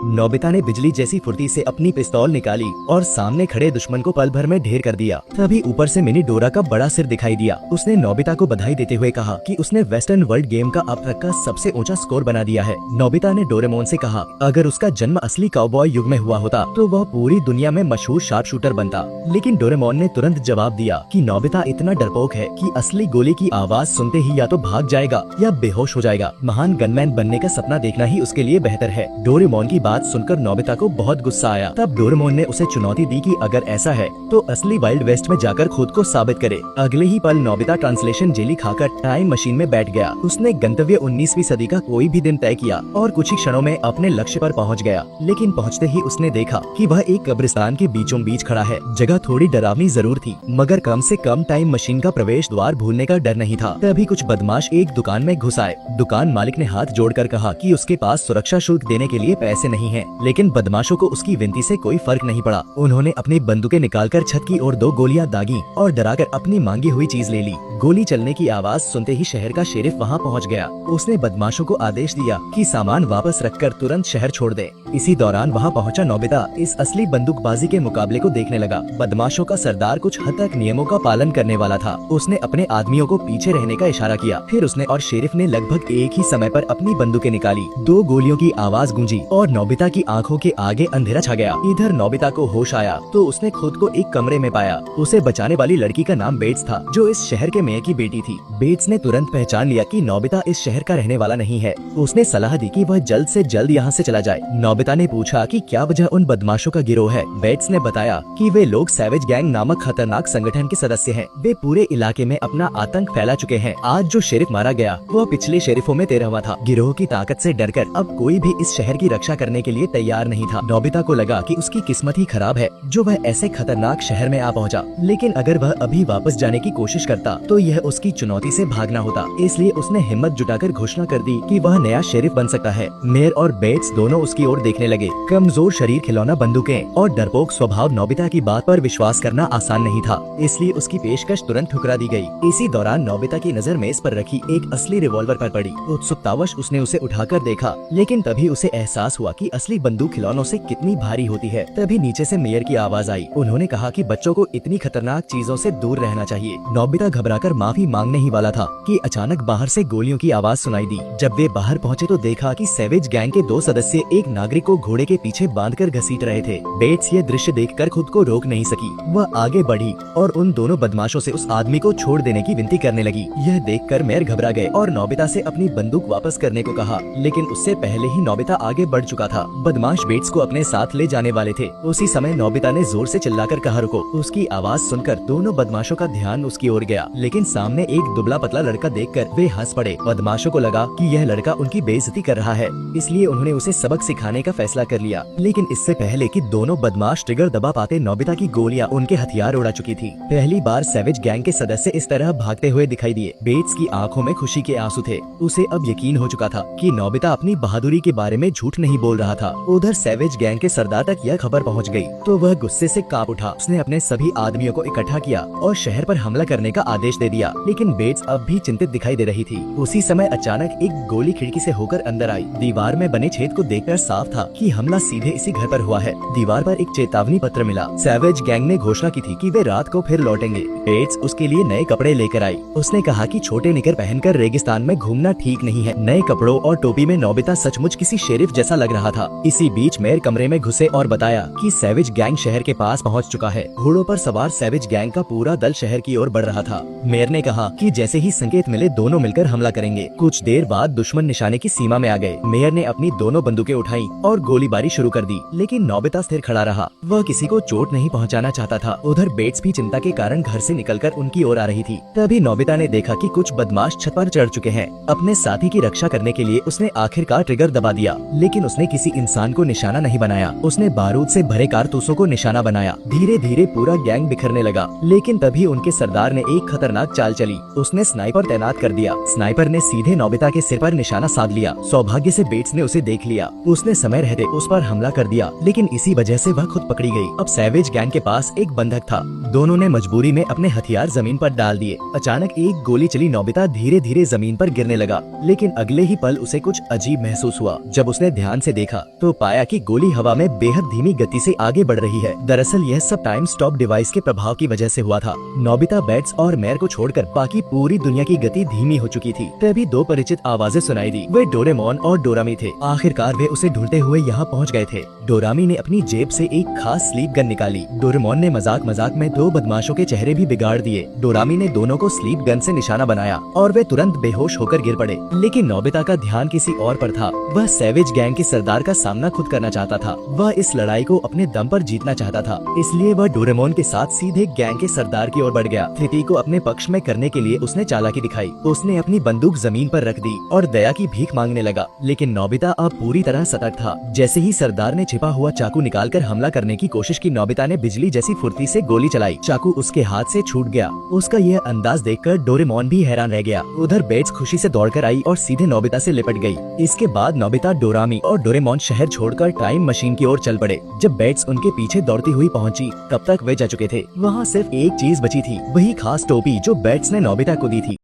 Nobita ने बिजली जैसी फुर्ती से अपनी पिस्तौल निकाली और सामने खड़े दुश्मन को पल भर में ढेर कर दिया। तभी ऊपर से मिनी डोरा का बड़ा सिर दिखाई दिया। उसने नोबिता को बधाई देते हुए कहा कि उसने वेस्टर्न वर्ल्ड गेम का अब तक का सबसे ऊंचा स्कोर बना दिया है। नोबिता ने डोरेमोन से कहा अगर उसका जन्म असली काउबॉय युग में हुआ होता तो वह पूरी दुनिया में मशहूर शार्प शूटर बनता। लेकिन डोरेमोन ने तुरंत जवाब दिया कि नोबिता इतना डरपोक है कि असली गोली की आवाज सुनते ही या तो भाग जाएगा या बेहोश हो जाएगा। महान गनमैन बनने का सपना देखना ही उसके लिए बेहतर है। डोरेमोन की बात सुनकर नोबिता को बहुत गुस्सा आया। तब डोरेमोन ने उसे चुनौती दी कि अगर ऐसा है तो असली वाइल्ड वेस्ट में जाकर खुद को साबित करे। अगले ही पल नोबिता ट्रांसलेशन जेली खाकर टाइम मशीन में बैठ गया। उसने गंतव्य 19वीं सदी का कोई भी दिन तय किया और कुछ ही क्षणों में अपने लक्ष्य पर पहुंच गया। लेकिन पहुंचते ही उसने देखा कि वह एक कब्रिस्तान के बीचों बीच खड़ा है। जगह थोड़ी डरावनी जरूर थी, मगर कम से कम टाइम मशीन का प्रवेश द्वार भूलने का डर नहीं था। तभी कुछ बदमाश एक दुकान में घुस आए। दुकान मालिक ने हाथ जोड़कर कहा कि उसके पास सुरक्षा शुल्क देने के लिए पैसे नहीं हैं। लेकिन बदमाशों को उसकी विनती से कोई फर्क नहीं पड़ा। उन्होंने अपनी बंदूकें निकालकर छत की ओर 2 गोलियां दागी और डराकर अपनी मांगी हुई चीज ले ली। गोली चलने की आवाज सुनते ही शहर का शेरिफ वहां पहुंच गया। उसने बदमाशों को आदेश दिया कि सामान वापस रखकर तुरंत शहर छोड़ दे। इसी दौरान वहां पहुंचा नोबिता इस असली बंदूकबाजी के मुकाबले को देखने लगा। बदमाशों का सरदार कुछ हद तक नियमों का पालन करने वाला था। उसने अपने आदमियों को पीछे रहने का इशारा किया। फिर उसने और शेरिफ ने लगभग एक ही समय पर अपनी बंदूकें निकाली। 2 गोलियों की आवाज गूंजी और नोबिता की आंखों के आगे अंधेरा छा गया। इधर नोबिता को होश आया तो उसने खुद को एक कमरे में पाया। उसे बचाने वाली लड़की का नाम बेट्स था, जो इस शहर के मेयर की बेटी थी। बेट्स ने तुरंत पहचान लिया कि नोबिता इस शहर का रहने वाला नहीं है। उसने सलाह दी कि वह जल्द से जल्द यहाँ से चला जाए। नोबिता ने पूछा कि क्या वजह उन बदमाशों का गिरोह है। बेट्स ने बताया कि वे लोग सैवेज गैंग नामक खतरनाक संगठन के सदस्य हैं। वे पूरे इलाके में अपना आतंक फैला चुके हैं। आज जो शेरिफ मारा गया वह पिछले शेरिफों में 13वां था। गिरोह की ताकत से डरकर अब कोई भी इस शहर की रक्षा करने के लिए तैयार नहीं था। नोबिता को लगा कि उसकी किस्मत ही खराब है जो वह ऐसे खतरनाक शहर में आ पहुंचा। लेकिन अगर वह अभी वापस जाने की कोशिश करता तो यह उसकी चुनौती से भागना होता। इसलिए उसने हिम्मत जुटाकर घोषणा कर दी कि वह नया शेरिफ बन सकता है। मेयर और बेट्स दोनों उसकी ओर देखने लगे। कमजोर शरीर, खिलौना बंदूकें और डरपोक स्वभाव नोबिता की बात पर विश्वास करना आसान नहीं था। इसलिए उसकी पेशकश तुरंत ठुकरा दी गई। इसी दौरान नोबिता की नजर मेज पर रखी एक असली रिवॉल्वर पर पड़ी। उत्सुकतावश उसने उसे उठाकर देखा, लेकिन तभी उसे एहसास हुआ कि असली बंदूक खिलौनों से कितनी भारी होती है। तभी नीचे से मेयर की आवाज आई। उन्होंने कहा कि बच्चों को इतनी खतरनाक चीजों से दूर रहना चाहिए। नोबिता घबराकर माफी मांगने ही वाला था कि अचानक बाहर से गोलियों की आवाज सुनाई दी। जब वे बाहर पहुंचे तो देखा कि सैवेज गैंग के 2 सदस्य एक नागरिक को घोड़े के पीछे बांधकर घसीट रहे थे। बेट्स ये दृश्य देखकर खुद को रोक नहीं सकी। वह आगे बढ़ी और उन दोनों बदमाशों से उस आदमी को छोड़ देने की विनती करने लगी। यह देखकर मेयर घबरा गए और नोबिता से अपनी बंदूक वापस करने को कहा, लेकिन उससे पहले ही नोबिता आगे बढ़ चुका था। बदमाश बेट्स को अपने साथ ले जाने वाले थे। उसी समय नोबिता ने जोर से चिल्लाकर कहा, रुको। उसकी आवाज सुनकर दोनों बदमाशों का ध्यान उसकी ओर गया, लेकिन सामने एक दुबला पतला लड़का देखकर वे हंस पड़े। बदमाशों को लगा कि यह लड़का उनकी बेइज्जती कर रहा है, इसलिए उन्होंने उसे सबक सिखाने का फैसला कर लिया। लेकिन इससे पहले कि दोनों बदमाश ट्रिगर दबा पाते, नोबिता की गोलियां उनके हथियार उड़ा चुकी थी। पहली बार सैवेज गैंग के सदस्य इस तरह भागते हुए दिखाई दिए। बेट्स की आंखों में खुशी के आंसू थे। उसे अब यकीन हो चुका था कि नोबिता अपनी बहादुरी के बारे में झूठ नहीं बोल रहा था। उधर सैवेज गैंग के सरदार तक यह खबर पहुंच गई तो वह गुस्से से कांप उठा। उसने अपने सभी आदमियों को इकट्ठा किया और शहर पर हमला करने का आदेश दे दिया। लेकिन बेट्स अब भी चिंतित दिखाई दे रही थी। उसी समय अचानक एक गोली खिड़की से होकर अंदर आई। दीवार में बने छेद को देखकर साफ था कि हमला सीधे इसी घर पर हुआ है। दीवार पर एक चेतावनी पत्र मिला। सैवेज गैंग ने घोषणा की थी कि वे रात को फिर लौटेंगे। बेट्स उसके लिए नए कपड़े लेकर आई। उसने कहा कि छोटे निकर पहनकर रेगिस्तान में घूमना ठीक नहीं है। नए कपड़ों और टोपी में नोबिता सचमुच किसी शेरिफ जैसा लग रहा था। इसी बीच मेयर कमरे में घुसे और बताया कि सैवेज गैंग शहर के पास पहुंच चुका है। घोड़ों पर सवार सैवेज गैंग का पूरा दल शहर की ओर बढ़ रहा था। मेयर ने कहा कि जैसे ही संकेत मिले दोनों मिलकर हमला करेंगे। कुछ देर बाद दुश्मन निशाने की सीमा में आ गए। मेयर ने अपनी दोनों बंदूकें उठाई और गोलीबारी शुरू कर दी, लेकिन नोबिता स्थिर खड़ा रहा। वह किसी को चोट नहीं पहुंचाना चाहता था। उधर बेट्स भी चिंता के कारण घर से निकलकर उनकी ओर आ रही थी। तभी नोबिता ने देखा कि कुछ बदमाश छत पर चढ़ चुके हैं। अपने साथी की रक्षा करने के लिए उसने आखिरकार ट्रिगर दबा दिया, लेकिन उसने किसी इंसान को निशाना नहीं बनाया। उसने बारूद से भरे कारतूसों को निशाना बनाया। धीरे धीरे पूरा गैंग बिखरने लगा, लेकिन तभी उनके सरदार ने एक खतरनाक चाल चली। उसने स्नाइपर तैनात कर दिया। स्नाइपर ने सीधे नोबिता के सिर पर निशाना साध लिया। सौभाग्य से बेट्स ने उसे देख लिया। उसने समय रहते उस पर हमला कर दिया, लेकिन इसी वजह से वह खुद पकड़ी गई। अब सैवेज गैंग के पास एक बंधक था। दोनों ने मजबूरी में अपने हथियार जमीन पर डाल दिए। अचानक एक गोली चली। नोबिता धीरे धीरे जमीन पर गिरने लगा, लेकिन अगले ही पल उसे कुछ अजीब महसूस हुआ। जब उसने ध्यान से देखा देखा तो पाया कि गोली हवा में बेहद धीमी गति से आगे बढ़ रही है। दरअसल यह सब टाइम स्टॉप डिवाइस के प्रभाव की वजह से हुआ था। नोबिता, बैट्स और मेयर को छोड़कर बाकी पूरी दुनिया की गति धीमी हो चुकी थी। तभी दो परिचित आवाजें सुनाई दी। वे डोरेमोन और डोरामी थे। आखिरकार वे उसे ढूंढते हुए यहाँ पहुँच गए थे। डोरामी ने अपनी जेब से एक खास स्लीप गन निकाली। डोरेमोन ने मजाक मजाक में दो बदमाशों के चेहरे भी बिगाड़ दिए। डोरामी ने दोनों को स्लीप गन से निशाना बनाया और वे तुरंत बेहोश होकर गिर पड़े। लेकिन नोबिता का ध्यान किसी और पर था। वह सैवेज गैंग के सरदार का सामना खुद करना चाहता था। वह इस लड़ाई को अपने दम पर जीतना चाहता था, इसलिए वह डोरेमोन के साथ सीधे गैंग के सरदार की ओर बढ़ गया। स्थिति को अपने पक्ष में करने के लिए उसने चालाकी दिखाई। उसने अपनी बंदूक जमीन पर रख दी और दया की भीख मांगने लगा। लेकिन नोबिता अब पूरी तरह सतर्क था। जैसे ही सरदार ने छिपा हुआ चाकू निकालकर हमला करने की कोशिश की, नोबिता ने बिजली जैसी फुर्ती से गोली चलाई। चाकू उसके हाथ से छूट गया। उसका यह अंदाज देखकर डोरेमोन भी हैरान रह गया। उधर बेट्स खुशी से दौड़कर आई और सीधे नोबिता से लिपट गई। इसके बाद नोबिता, डोरामी और डोरेमोन शहर छोड़कर टाइम मशीन की ओर चल पड़े। जब बेट्स उनके पीछे दौड़ती हुई पहुंची, तब तक वे जा चुके थे। वहाँ सिर्फ एक चीज बची थी, वही खास टोपी जो बेट्स ने नोबिता को दी थी।